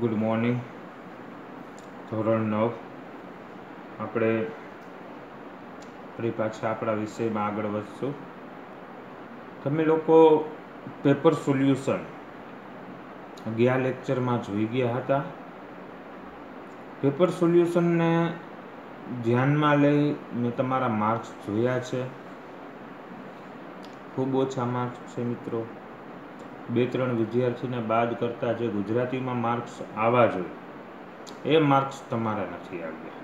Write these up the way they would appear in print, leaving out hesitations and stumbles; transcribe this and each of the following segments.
Good morning. ધોરણ 9 આપણે ફરી પાછા આપણા વિષયમાં આગળ વધશું. તમે લોકો પેપર સોલ્યુશન ગયા લેક્ચરમાં જોઈ ગયા હતા. પેપર સોલ્યુશનને ધ્યાનમાં લઈ મેં તમારા માર્ક્સ જોયા છે. ખૂબ ઓછા માર્ક્સ છે મિત્રો. 2-3 વિદ્યાર્થીને બાદ કરતાં જે ગુજરાતીમાં માર્ક્સ આવવા જોઈએ એ માર્ક્સ તમારા નથી આવ્યા.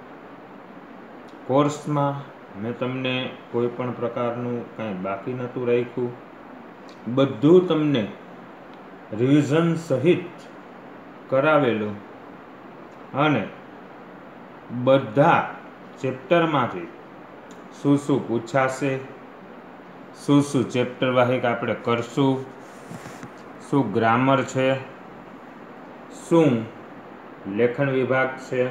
કોર્સમાં મેં તમને કોઈ પણ પ્રકારનું કાંઈ બાકી નહોતું રાખ્યું. બધું તમને રિવિઝન સહિત કરાવેલું અને બધા ચેપ્ટરમાંથી શું શું પૂછાશે, શું શું ચેપ્ટર વાહિક આપણે કરશું, શું ગ્રામર છે, શું લેખન વિભાગ છે,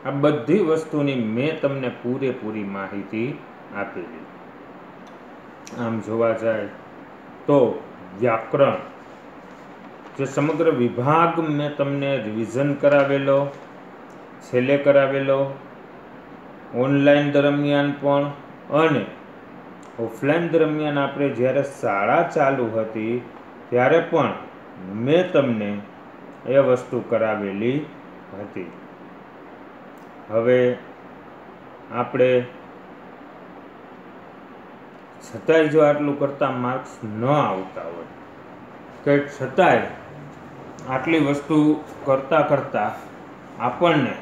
આ બધી વસ્તુની મેં તમને પૂરેપૂરી માહિતી આપેલી. આમ જોવા જાય તો વ્યાકરણ જે સમગ્ર વિભાગ મેં તમને રિવિઝન કરાવેલો, છેલ્લે કરાવેલો, ઓનલાઈન દરમિયાન પણ અને ઓફલાઈન દરમિયાન આપણે જ્યારે શાળા ચાલુ હતી ત્યારે પણ મેં તમને એ વસ્તુ કરાવેલી હતી. હવે આપણે છતાંય જો આટલું કરતાં માર્ક્સ ન આવતા હોય કે છતાંય આટલી વસ્તુ કરતાં આપણને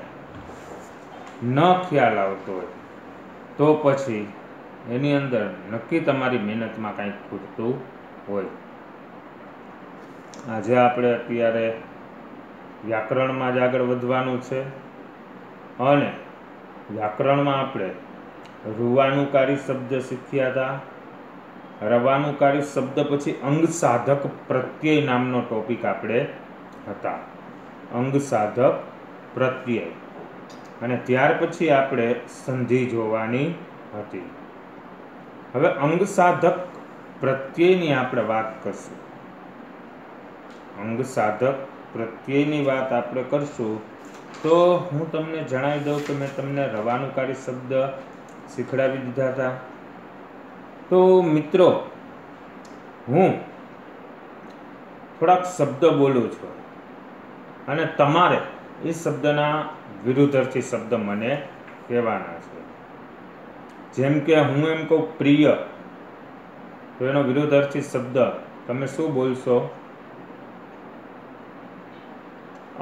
ન ખ્યાલ આવતો હોય તો પછી એની અંદર નક્કી તમારી મહેનતમાં કાંઈક ખૂટતું હોય. આજે આપણે અત્યારે વ્યાકરણમાં જ આગળ વધવાનું છે અને વ્યાકરણમાં આપણે રૂવાનુકારી શબ્દ શીખ્યા હતા. રવાનુકારી શબ્દ પછી અંગ સાધક પ્રત્યય નામનો ટોપિક આપણે હતા. અંગ સાધક પ્રત્યય અને ત્યાર પછી આપણે સંધિ જોવાની હતી. હવે અંગ સાધક પ્રત્યયની આપણે વાત કરશું. અંગ સાધક પ્રત્યયની વાત આપણે કરશું તો હું તમને જણાવી દઉં કે મેં તમને રવાનુકારી શબ્દ શીખડાવી દીધા હતા. તો મિત્રો હું થોડાક શબ્દ બોલું છું અને તમારે એ શબ્દના વિરુદ્ધાર્થી શબ્દ મને કહેવાના છે. જેમ કે હું એમ કહું પ્રિય તો એનો વિરુદ્ધાર્થી શબ્દ તમે શું બોલશો?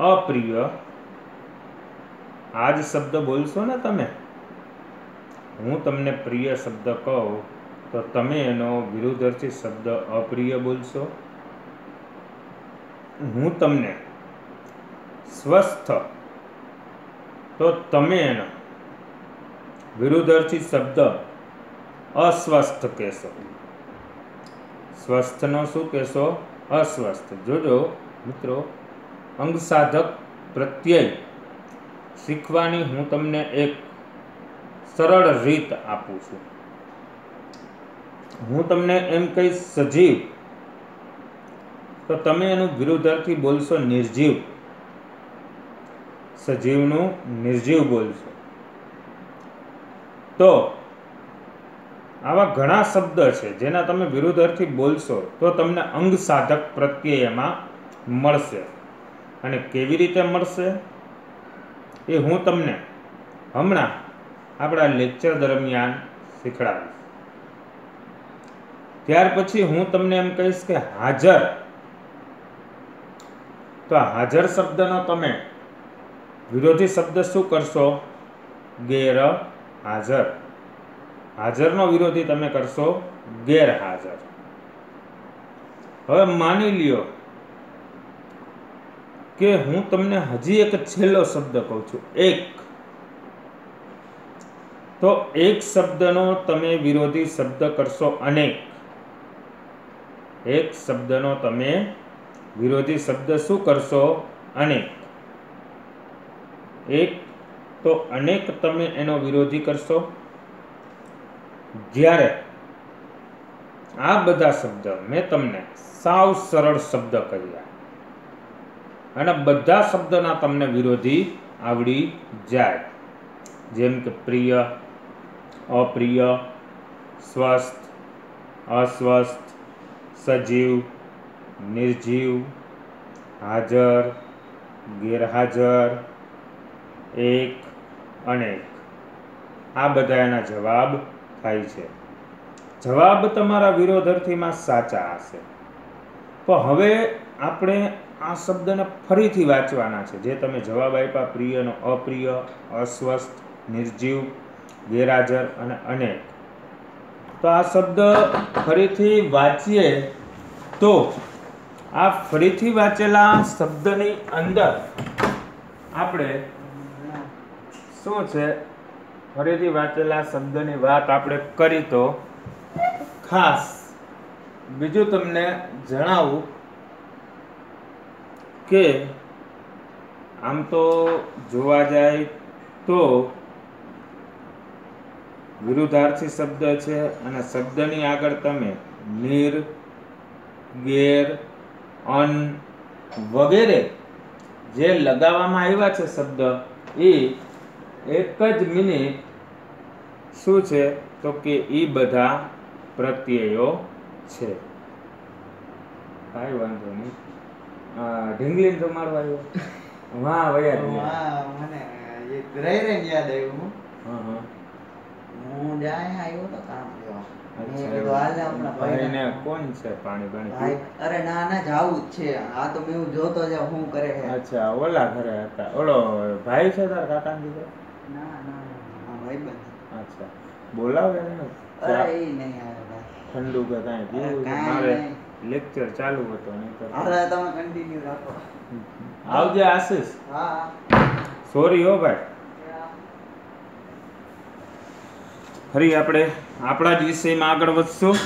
અપ્રિય. આ જ શબ્દ બોલશો ને તમે. હું તમને પ્રિય શબ્દ કહું તો તમે એનો વિરુદ્ધાર્થી શબ્દ અપ્રિય બોલશો. હું તમને સ્વસ્થ તો તમે એનો વિરુદ્ધાર્થી શબ્દ અસ્વસ્થ કહેશો. સ્વસ્થનો શું કહેશો? અસ્વસ્થ. જોજો મિત્રો, અંગ સાધક પ્રત્યય શીખવાની હું તમને એક સરળ રીત આપું છું. હું તમને એમ કહીશ સજીવ તો તમે એનું વિરુદ્ધાર્થી બોલશો નિર્જીવ. સજીવનું નિર્જીવ બોલશો. તો આવા ઘણા શબ્દ છે જેના તમે વિરુદ્ધાર્થી બોલશો તો તમને અંગ સાધક પ્રત્યય એમાં મળશે. અને કેવી રીતે મળશે એ હું તમને હમણાં આપણા લેક્ચર દરમિયાન શીખડાવીશ. ત્યાર પછી હું તમને એમ કહીશ કે હાજર. તો હાજર શબ્દનો તમે વિરોધી શબ્દ શું કરશો? ગેરહાજર. હાજરનો વિરોધી તમે કરશો ગેરહાજર. હવે માની લ્યો કે હું તમને હજી એક છેલ્લો શબ્દ કહું છું, એક. તો એક શબ્દનો તમે વિરોધી શબ્દ કરશો અનેક. એક શબ્દનો તમે વિરોધી શબ્દ શું કરશો? અનેક. એક તો અનેક તમે એનો વિરોધી કરશો. જ્યારે આ બધા શબ્દ મેં તમને સાવ સરળ શબ્દ કહ્યા. અને બધા શબ્દના તમને વિરોધી આવડી જાય, જેમ કે પ્રિય, અપ્રિય, સ્વસ્થ, અસ્વસ્થ, સજીવ, નિર્જીવ, હાજર, ગેરહાજર, એક, અનેક. આ બધા એના જવાબ થાય છે. જવાબ તમારા વિરોધાર્થીમાં સાચા હશે. તો હવે આપણે આ શબ્દને ફરીથી વાંચવાના છે. જે તમે જવાબ આપ્યા પ્રિયનો અપ્રિય, અસ્વસ્થ, નિર્જીવ, ગેરહાજર અને અનેક. તો આ શબ્દ ફરીથી વાંચીએ તો આ ફરીથી વાંચેલા શબ્દની અંદર આપણે શું છે, ફરીથી વાંચેલા શબ્દની વાત આપણે કરી તો ખાસ બીજું તમને જણાવું કે આમ તો જોવા જાય તો વિરુદ્ધાર્થી શબ્દ છે અને શબ્દની આગળ તમે નિર, ગેર, અન વગેરે જે લગાવવામાં આવ્યા છે શબ્દ એ એક જ મિનિટ શું છે તો કે એ બધા પ્રત્યયો છે. કાંઈ વાંધો નહીં. ઢીંગલી તો મારવા આવ્યો વાહ વયા મને એક રહી યાદ આવ્યું. હા હું જાય આવ્યો તો કામ લેવા. કોણ છે પાણી ભાઈ? અરે ના ના જાવું જ છે. આ તો મેં જોતો જ શું કરે છે. અચ્છા, ઓલા ઘરે હતા. ઓલો ભાઈ છે તાર કાકા દીકરો? ના ના ભાઈબંધ. અચ્છા, બોલાવે ને. અરે એ નહીં આવે ભાઈ. ઠંડુ કે કાંઈ પીવું? મારે લેક્ચર ચાલુ હતો. અરે તમે કન્ટિન્યુ રાખો. આવજે આશીષ. હા સોરી હો ભાઈ. ફરી આપણે આપણા જ વિષયમાં આગળ વધશું.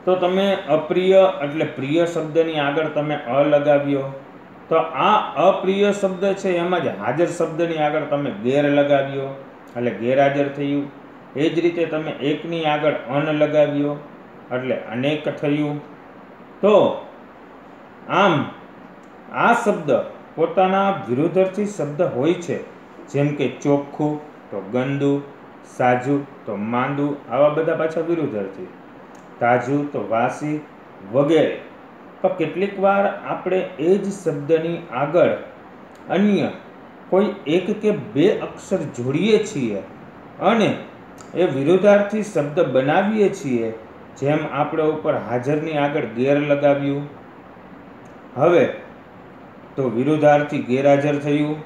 તો તમે અપ્રિય એટલે પ્રિય શબ્દની આગળ તમે અ લગાવ્યો, તો આ અપ્રિય શબ્દ છે એમાં જ હાજર શબ્દની આગળ તમે ગેર લગાવ્યો એટલે ગેરહાજર થયું. એ જ રીતે તમે એકની આગળ અન લગાવ્યો એટલે અનેક થયું. તો આમ આ શબ્દ પોતાના વિરુદ્ધાર્થી શબ્દ હોય છે, જેમ કે ચોખ્ખું તો ગંદુ, સાજું તો માંદું, આવા બધા પાછા વિરુદ્ધાર્થી. તાજું તો વાસી વગેરે. તો કેટલીક વાર આપણે એ જ શબ્દની આગળ અન્ય કોઈ એક કે બે અક્ષર જોડીએ છીએ અને એ વિરુદ્ધાર્થી શબ્દ બનાવીએ છીએ. જેમ આપણે ઉપર હાજરની આગળ ગેર લગાવ્યું, હવે તો વિરુદ્ધાર્થી ગેરહાજર થયું.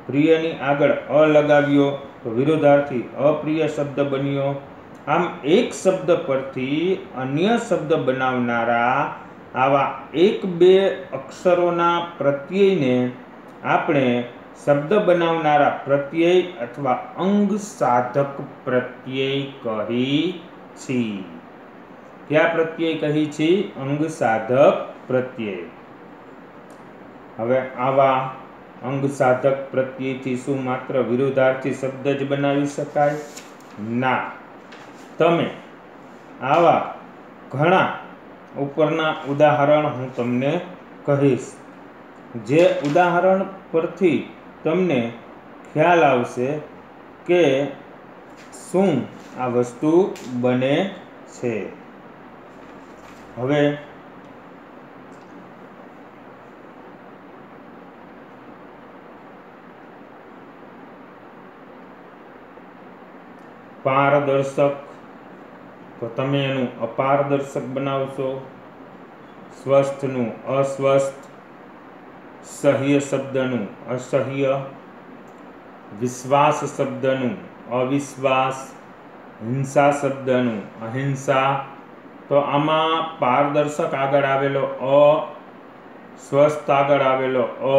પ્રિયની આગળ અ લગાવ્યો તો વિરુદ્ધાર્થી અપ્રિય શબ્દ બન્યો. આમ એક શબ્દ પરથી અન્ય શબ્દ બનાવનારા આવા એક બે અક્ષરોના પ્રત્યયને આપણે શબ્દ બનાવનારા પ્રત્યય અથવા અંગ સાધક પ્રત્યય કહી છીએ. કયા પ્રત્યય કહી છીએ? અંગ સાધક પ્રત્યય. હવે આવા અંગ સાધક પ્રત્યયથી શું માત્ર વિરુદ્ધાર્થી શબ્દ જ બનાવી શકાય? ના. તમે આવા ઘણા ઉપરના ઉદાહરણ હું તમને કહીશ, જે ઉદાહરણ પરથી તમને ખ્યાલ આવશે કે શું આ વસ્તુ બને છે. હવે પારદર્શક, તો તમે એનું અપારદર્શક બનાવશો. સ્વસ્થનું અસ્વસ્થ, સહ્ય શબ્દનું અસહ્ય, વિશ્વાસ શબ્દનું અવિશ્વાસ, હિંસા શબ્દનું અહિંસા. તો આમાં પારદર્શક આગળ આવેલો અ, સ્વસ્થ આગળ આવેલો અ,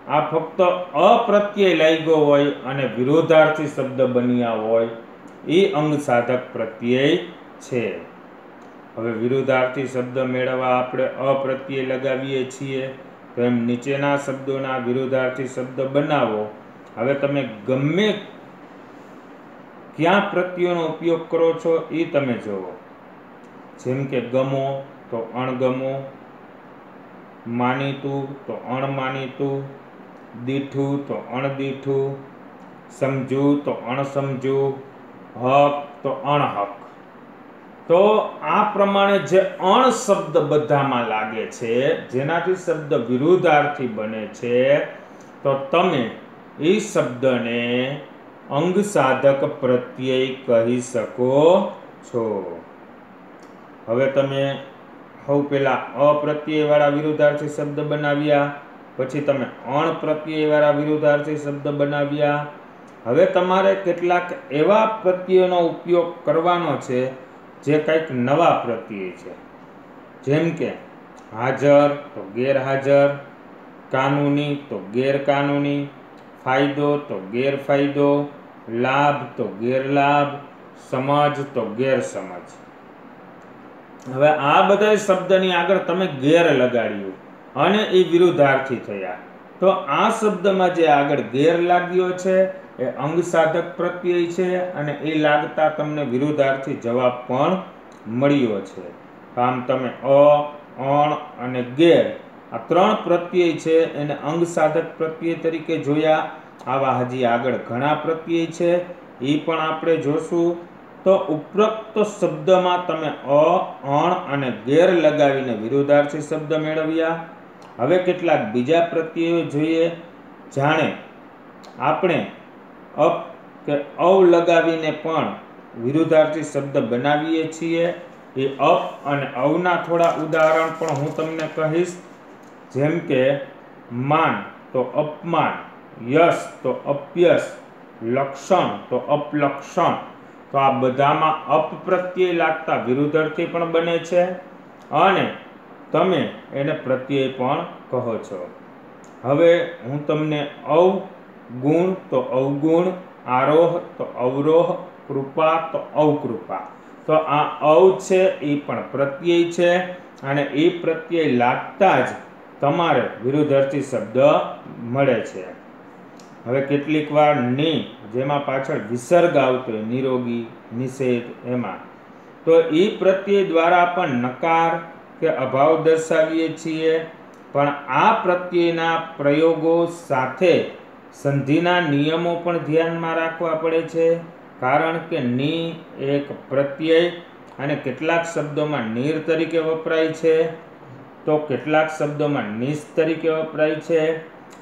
આ ફક્ત અપ્રત્યય લાગ્યો હોય અને વિરોધાર્થી શબ્દ બન્યા હોય એ અંગ સાધક પ્રત્યય છે. હવે વિરુદ્ધાર્થી શબ્દ મેળવવા આપણે અપ્રત્યય લગાવીએ છીએ તો એમ નીચેના શબ્દોના વિરુદ્ધાર્થી શબ્દ બનાવો. હવે તમે ગમે ક્યાં પ્રત્યયોનો ઉપયોગ કરો છો એ તમે જુઓ. જેમ કે ગમો તો અણગમો, માનીતું તો અણમાનીતું, દીઠું તો અણદીઠું, સમજવું તો અણસમજવું, હક તો અણહક. તો આ પ્રમાણે જે અણ શબ્દ બધામાં લાગે છે, જેનાથી શબ્દ વિરુદ્ધાર્થી બને છે, તો તમે એ શબ્દને અંગ સાધક પ્રત્યય કહી શકો છો. હવે તમે સૌ પહેલા અપ્રત્યય વાળા વિરુદ્ધાર્થી શબ્દ બનાવ્યા, પછી તમે અણ પ્રત્યય વાળા વિરુદ્ધાર્થી શબ્દ બનાવ્યા. હવે તમારે કેટલાક એવા પ્રત્યયનો ઉપયોગ કરવાનો છે જે કંઈક નવા પ્રત્યય છે. જેમ કે હાજર તો ગેરહાજર, કાનૂની તો ગેરકાનૂની, ફાયદો તો ગેરફાયદો, લાભ તો ગેરલાભ, સમજ તો ગેરસમજ. હવે આ બધા શબ્દની આગળ તમે ગેર લગાડ્યું અને એ વિરુદ્ધાર્થી થયા. તો આ શબ્દમાં જે આગળ ગેર લાગ્યો છે એ અંગ સાધક પ્રત્યય છે અને એ લાગતા તમને વિરુદ્ધાર્થી જવાબ પણ મળ્યો છે. આમ તમે અણ અને ગેર આ ત્રણ પ્રત્યય છે એને અંગ સાધક પ્રત્યય તરીકે જોયા. આવા હજી આગળ ઘણા પ્રત્યય છે, એ પણ આપણે જોશું. તો ઉપરોક્ત શબ્દમાં તમે અણ અને ગેર લગાવીને વિરુદ્ધાર્થી શબ્દ મેળવ્યા. હવે કેટલાક બીજા પ્રત્યયો જોઈએ. જાણે આપણે અપ કે અવ લગાવીને પણ વિરુદ્ધાર્થી શબ્દ બનાવીએ છીએ. એ અપ અને અવના થોડા ઉદાહરણ પણ હું તમને કહીશ. જેમ કે માન તો અપમાન, યશ તો અપયશ, લક્ષણ તો અપલક્ષણ. તો આ બધામાં અપ પ્રત્યય લાગતા વિરુદ્ધાર્થી પણ બને છે અને તમે એને પ્રત્યય પણ કહો છો. હવે હું તમને અવગુણ તો અવગુણ, આરોહ તો અવરોહ, કૃપા તો અવકૃપા. તો આ અવ છે એ પણ પ્રત્યય છે અને એ પ્રત્યય લાગતા જ તમારે વિરુદ્ધાર્થી શબ્દ મળે છે. હવે કેટલીક વાર ની જેમાં પાછળ વિસર્ગ આવતો હોય, નિરોગી, નિષેધ, એમાં તો એ પ્રત્યય દ્વારા પણ નકાર કે અભાવ દર્શાવીએ છીએ. પણ આ પ્રત્યયના પ્રયોગો સાથે સંધિના નિયમો પણ ધ્યાનમાં રાખવા પડે છે. કારણ કે ની એક પ્રત્યય અને કેટલાક શબ્દોમાં નીર તરીકે વપરાય છે, તો કેટલાક શબ્દોમાં નિશ તરીકે વપરાય છે.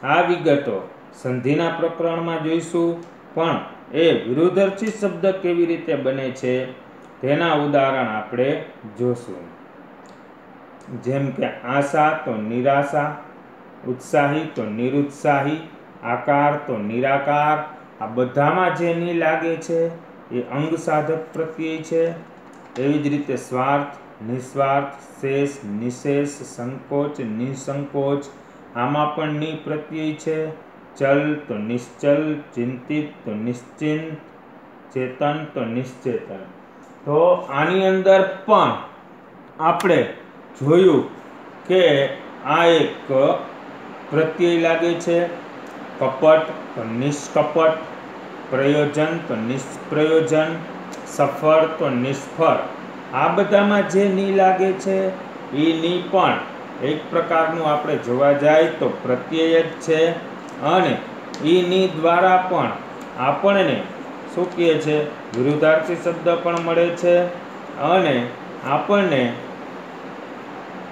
આ વિગતો સંધિના પ્રકરણમાં જોઈશું, પણ એ વિરુદ્ધાર્થી શબ્દ કેવી રીતે બને છે તેના ઉદાહરણ આપણે જોશું. જેમ કે આશા તો નિરાશા, ઉત્સાહી તો નિરુત્સાહી, આકાર તો નિરાકાર. આ બધામાં જે ની લાગે છે એ અંગ સાધક પ્રત્યય છે. એવી જ રીતે સ્વાર્થ, નિસ્વાર્થ, શેષ, નિશેષ, સંકોચ, નિસંકોચ, આમાં પણ ની પ્રત્યય છે. ચલ તો નિશ્ચલ, ચિંતિત તો નિશ્ચિંત, ચેતન તો નિશ્ચેતન. તો આની અંદર પણ આપણે જોયું કે આ એક પ્રત્યય લાગે છે. કપટ તો નિષ્કપટ, પ્રયોજન તો નિષ્પ્રયોજન, સફળ તો નિષ્ફળ. આ બધામાં જે ની લાગે છે એ ની પણ એક પ્રકારનું આપણે જોવા જાય તો પ્રત્યય જ છે અને એ ની દ્વારા પણ આપણને શું કહે છે, વિરુદ્ધાર્થી શબ્દ પણ મળે છે અને આપણને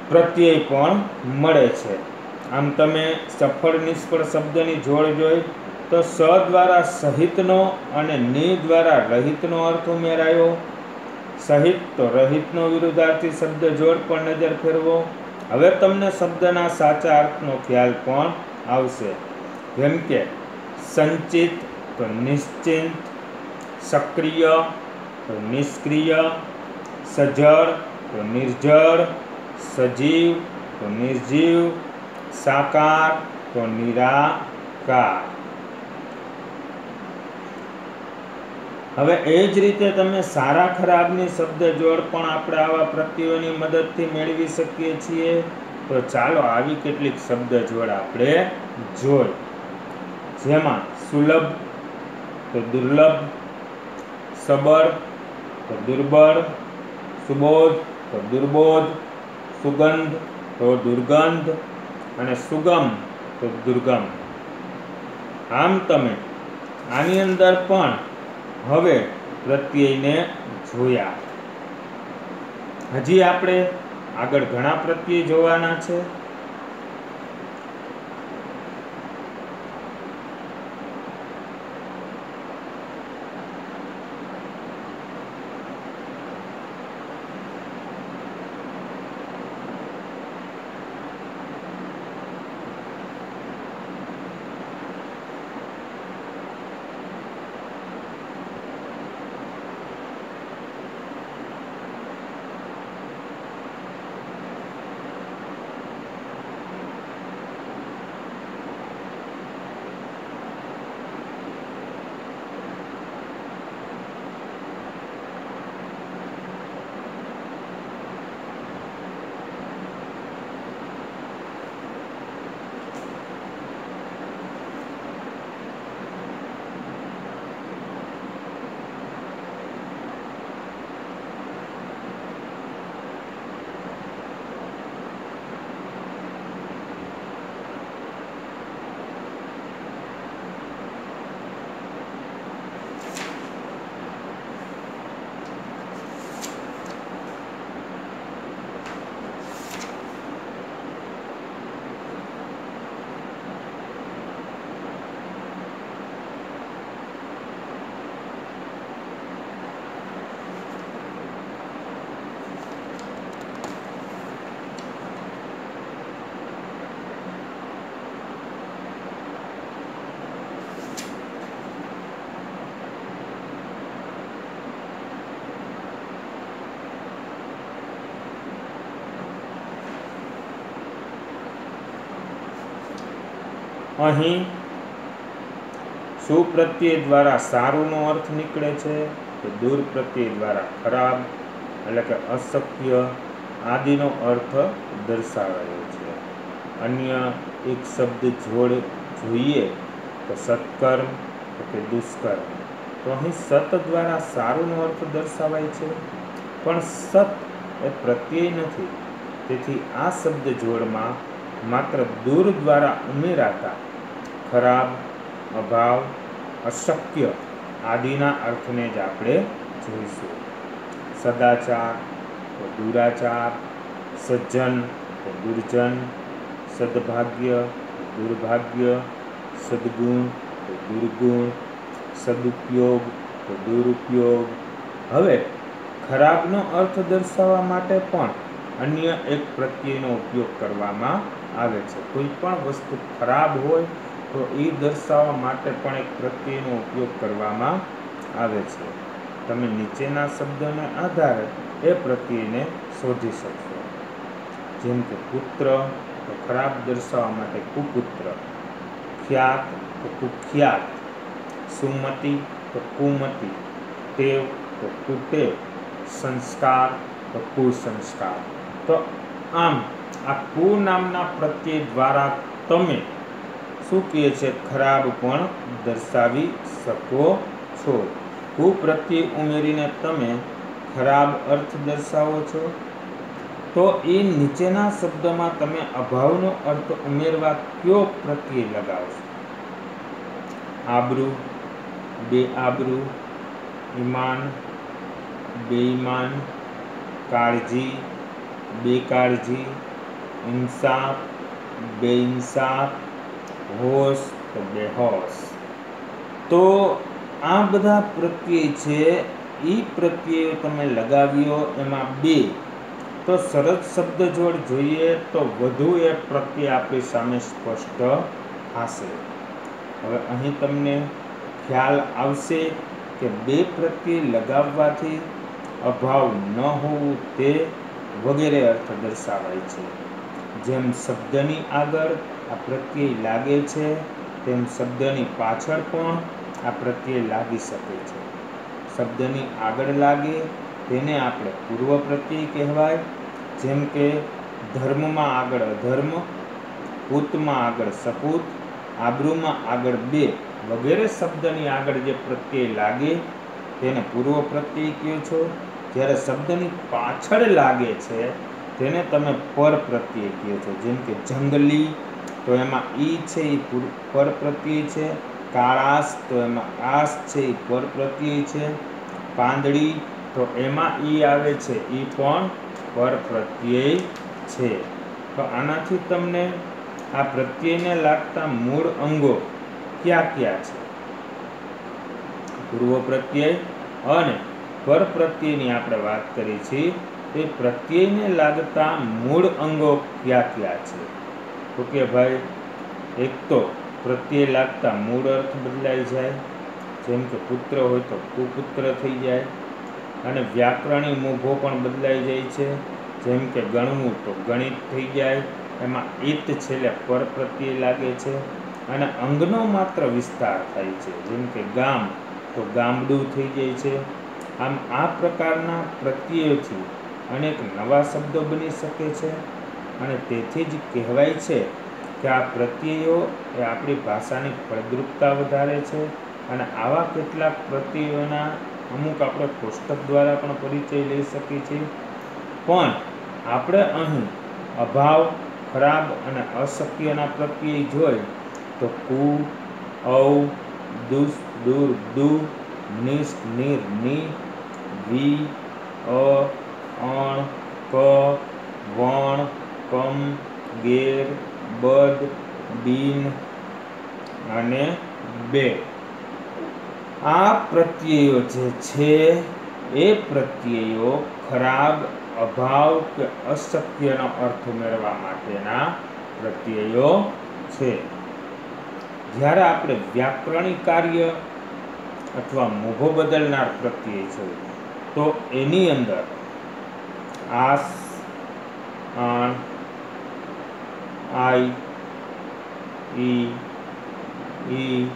પ્રત્યય પણ મળે છે. આમ તમે સફળ નિષ્ફળ શબ્દની જોડ જોઈ તો સ દ્વારા સહિતનો અને ની દ્વારા રહિતનો અર્થ ઉમેરાયો. સહિત તો રહિતનો વિરુદ્ધાર્થી શબ્દ જોડ પર નજર ફેરવો. હવે તમને શબ્દના સાચા અર્થનો ખ્યાલ પણ આવશે. જેમ કે સંચિત તો નિશ્ચિંત, સક્રિય તો નિષ્ક્રિય, સજળ તો નિર્જળ, સજીવ તો નિર્જીવ, સાકાર તો નિરાકાર. હવે એ જ રીતે તમે સારા ખરાબની શબ્દ જોડ પણ આપણે આવા પ્રત્યયોની મદદથી મેળવી શકીએ છીએ. તો ચાલો આવી કેટલીક શબ્દ જોડ આપણે જોઈ, જેમાં સુલભ તો દુર્લભ, સબળ તો દુર્બળ, સુબોધ તો દુર્બોધ, સુગંધ તો દુર્ગંધ અને સુગમ તો દુર્ગમ. આમ તમે આની અંદર પણ હવે પ્રત્યયને જોયા. હજી આપણે આગળ ઘણા પ્રત્યય જોવાના છે. અહીં સુપ્રત્યય દ્વારા સારુંનો અર્થ નીકળે છે, તો દૂર પ્રત્યય દ્વારા ખરાબ એટલે કે અશક્ય આદિનો અર્થ દર્શાવાયો છે. અન્ય એક શબ્દ જોડ જોઈએ તો સત્કર્મ કે દુષ્કર્મ. તો અહીં સત દ્વારા સારુંનો અર્થ દર્શાવાય છે, પણ સત એ પ્રત્યય નથી. તેથી આ શબ્દ જોડમાં માત્ર દૂર દ્વારા ઉમેરાતા ખરાબ, અભાવ, અશક્ય આદિના અર્થને જ આપણે જોઈશું. સદાચાર તો દુરાચાર, સજ્જન તો દુર્જન, સદભાગ્ય દુર્ભાગ્ય, સદગુણ તો દુર્ગુણ, સદુપયોગ તો દુરુપયોગ. હવે ખરાબનો અર્થ દર્શાવવા માટે પણ અન્ય એક પ્રત્યયનો ઉપયોગ કરવામાં આવે છે. કોઈ પણ વસ્તુ ખરાબ હોય તો એ દર્શાવવા માટે પણ એક પ્રત્યયનો ઉપયોગ કરવામાં આવે છે. તમે નીચેના શબ્દોને આધારે એ પ્રત્યયને શોધી શકશો. જેમ કે પુત્ર તો ખરાબ દર્શાવવા માટે કુપુત્ર, ખ્યાત તો કુખ્યાત, સુમતિ તો કુમતિ, ટેવ તો કુટેવ, સંસ્કાર તો કુસંસ્કાર. તો આમ આ કુ નામના પ્રત્યય દ્વારા તમે શું કહે છે, ખરાબ પણ દર્શાવી શકો છો. કુ પ્રત્યય ઉમેરીને તમે ખરાબ અર્થ દર્શાવો છો. તો એ નીચેના શબ્દમાં તમે અભાવનો અર્થ ઉમેરવા કયો પ્રત્યય લગાવશો? આબરૂ, બેઆબરૂ, ઈમાન, બેઈમાન, કાળજી, બેકાળજી, ઇન્સાફ, બેઇન્સાફ, હોશ તો બેહોશ. તો આ બધા પ્રત્યય છે, એ પ્રત્યય તમે લગાવ્યો એમાં બે. તો સરસ શબ્દ જોડ જોઈએ તો વધુ એક પ્રત્યય આપણી સામે સ્પષ્ટ થશે. હવે અહીં તમને ખ્યાલ આવશે કે બે પ્રત્યય લગાવવાથી અભાવ ન હોવું તે વગેરે અર્થ દર્શાવાય છે. જેમ શબ્દની આગળ આ પ્રત્યય લાગે છે, તેમ શબ્દની પાછળ પણ આ પ્રત્યય લાગી શકે છે. શબ્દની આગળ લાગે તેને આપણે પૂર્વ પ્રત્યય કહેવાય. જેમ કે ધર્મમાં આગળ અધર્મ, પૂતમાં આગળ સપૂત, આબરૂમાં આગળ બે વગેરે શબ્દની આગળ જે પ્રત્યય લાગે તેને પૂર્વ પ્રત્યય કહો છો. જ્યારે શબ્દની પાછળ લાગે છે તેને તમે પર પ્રત્યય કહો છો. જેમ કે જંગલી તો એમાં ઈ છે એ પર પ્રત્યય છે. કાળાશ તો એમાં આશ છે એ પર પ્રત્યય છે. પાંદડી તો એમાં ઈ આવે છે એ પણ પર પ્રત્યય છે. તો આનાથી તમને આ પ્રત્યયને લાગતા મૂળ અંગો ક્યાં ક્યાં છે, પૂર્વ પ્રત્યય અને પર પ્રત્યયની આપણે વાત કરી છે. તે પ્રત્યયને લાગતા મૂળ અંગો ક્યાં ક્યાં છે? તો કે ભાઈ એક તો પ્રત્યય લાગતા મૂળ અર્થ બદલાઈ જાય. જેમ કે પુત્ર હોય તો કુપુત્ર થઈ જાય. અને વ્યાકરણી મોભો પણ બદલાઈ જાય છે. જેમ કે ગણવું તો ગણિત થઈ જાય. એમાં ઈત છેલ્લે પર પ્રત્યય લાગે છે. અને અંગનો માત્ર વિસ્તાર થાય છે. જેમ કે ગામ તો ગામડું થઈ જાય છે. આમ આ પ્રકારના પ્રત્યયોથી અનેક નવા શબ્દો બની શકે છે. અને તેથી જ કહેવાય છે કે આ પ્રત્યયો એ આપણી ભાષાની ફળદ્રુપતા વધારે છે. અને આવા કેટલાક પ્રત્યયોના અમુક આપણે કોષ્ટક દ્વારા પણ પરિચય લઈ શકીએ છીએ. પણ આપણે અહીં અભાવ, ખરાબ અને અશક્યના પ્રત્યય જોઈ તો કુ, ઔ, દુસ, દુર, દુ, નિસ, નિર, ની, વી, અ, અણ, ક, વણ, કમ, ગેર, બદ, બિન અને બે આ પ્રત્યયો જે છે એ પ્રત્યયો ખરાબ, અભાવ કે અશક્યનો અર્થ મેળવવા માટેના પ્રત્યયો છે. જ્યારે આપણે વ્યાકરણિક કાર્ય અથવા મોભો બદલનાર પ્રત્યય છે તો એની અંદર આસ, આણ, આઈ, ઈ, ઈ,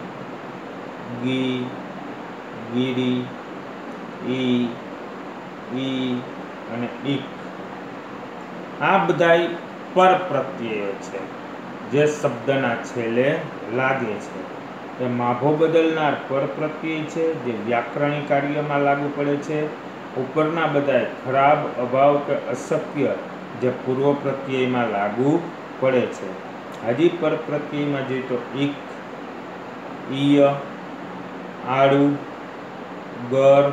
ગી, ગીરી, ઈ અને ઈક આ બધાય પર પ્રત્યયો છે જે શબ્દના છેલ્લે લાગે છે. એ માભો બદલનાર પર પ્રત્યય છે જે વ્યાકરણિક કાર્યમાં લાગુ પડે છે. ઉપરના બધાય ખરાબ, અભાવ કે અશક્ય જે પૂર્વ પ્રત્યયમાં લાગુ પડે છે. હજી પર પ્રત્યયમાં જોઈએ તો ઈક, ઈય, આડું, ગર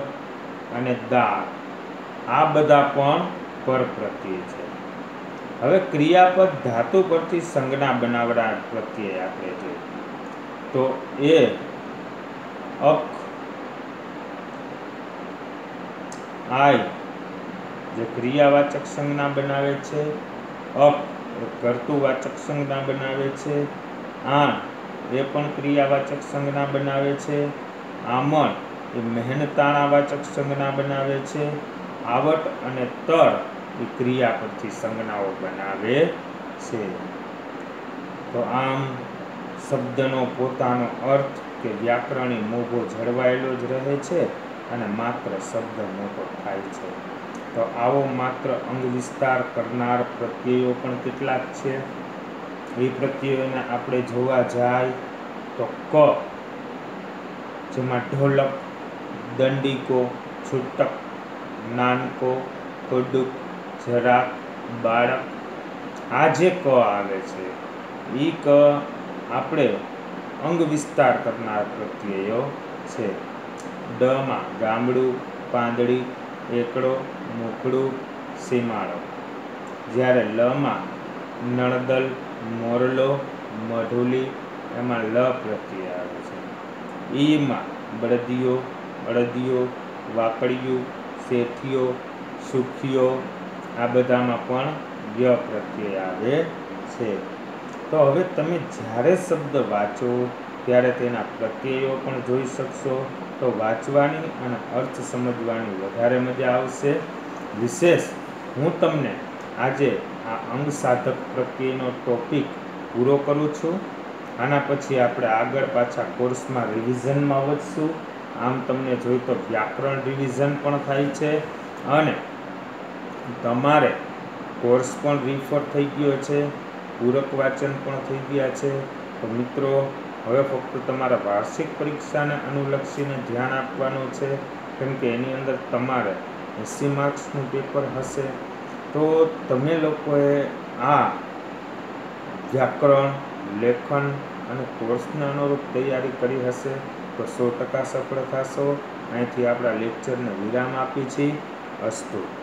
અને દાળ આ બધા પણ પર પ્રત્યય છે. હવે ક્રિયાપદ ધાતુ પરથી સંજ્ઞા બનાવનાર પ્રત્યય આપણે જોઈએ તો એ અક, આય જે ક્રિયાવાચક સંજ્ઞા બનાવે છે, અપ એ કર્તુવાચક સંજ્ઞા બનાવે છે, આણ એ પણ ક્રિયાવાચક સંજ્ઞા બનાવે છે, આમણ એ મહેનતાણાવાચક સંજ્ઞા બનાવે છે, આવટ અને તર એ ક્રિયા પરથી સંજ્ઞાઓ બનાવે છે. તો આમ શબ્દનો પોતાનો અર્થ કે વ્યાકરણી મોભો જળવાયેલો જ રહે છે અને માત્ર શબ્દ મોટો થાય છે. તો આવો માત્ર અંગ વિસ્તાર કરનાર પ્રત્યયો પણ કેટલાક છે. એ પ્રત્યયોને આપણે જોવા જાય તો ક જેમાં ઢોલક, દંડીકો, છૂટક, નાનકો, કડુક, જરાક, બાળક આ જે ક આવે છે એ ક આપણે અંગ વિસ્તાર કરનાર પ્રત્યયો છે. ડ માં ગામડું, પાંદડી, એકડો, મોકળું, સીમાડો. જ્યારે લ માં નળદલ, મોરલો, મઢુલી એમાં લ પ્રત્યય આવે છે. ઈ માં બળદિયો, અળદિયો, વાકડિયું, શેઠિયો, સુખિયો આ બધામાં પણ ય પ્રત્યય આવે છે. તો હવે તમે જ્યારે શબ્દ વાંચો ત્યારે તેના પ્રત્યયો પણ જોઈ શકશો. તો વાંચવાની અને અર્થ સમજવાની વધારે મજા આવશે. વિશેષ હું તમને આજે આ અંગ સાધક પ્રત્યયનો ટોપિક પૂરો કરું છું. આના પછી આપણે આગળ પાછા કોર્સમાં રિવિઝનમાં વધશું. આમ તમને જોઈ તો વ્યાકરણ રિવિઝન પણ થાય છે અને તમારે કોર્સ પણ રિફર થઈ ગયો છે, પૂરક વાંચન પણ થઈ ગયા છે. તો મિત્રો હવે ફક્ત તમારા વાર્ષિક પરીક્ષાને અનુલક્ષીને ધ્યાન આપવાનું છે, કેમ કે એની અંદર તમારે 80 માર્ક્સનું પેપર હશે. તો તમે લોકોએ આ વ્યાકરણ, લેખન અને કોર્સને અનુરૂપ તૈયારી કરી હશે તો 100% સફળ થશો. અહીંથી આપણા લેક્ચરને વિરામ આપી છીએ. અસ્તુ.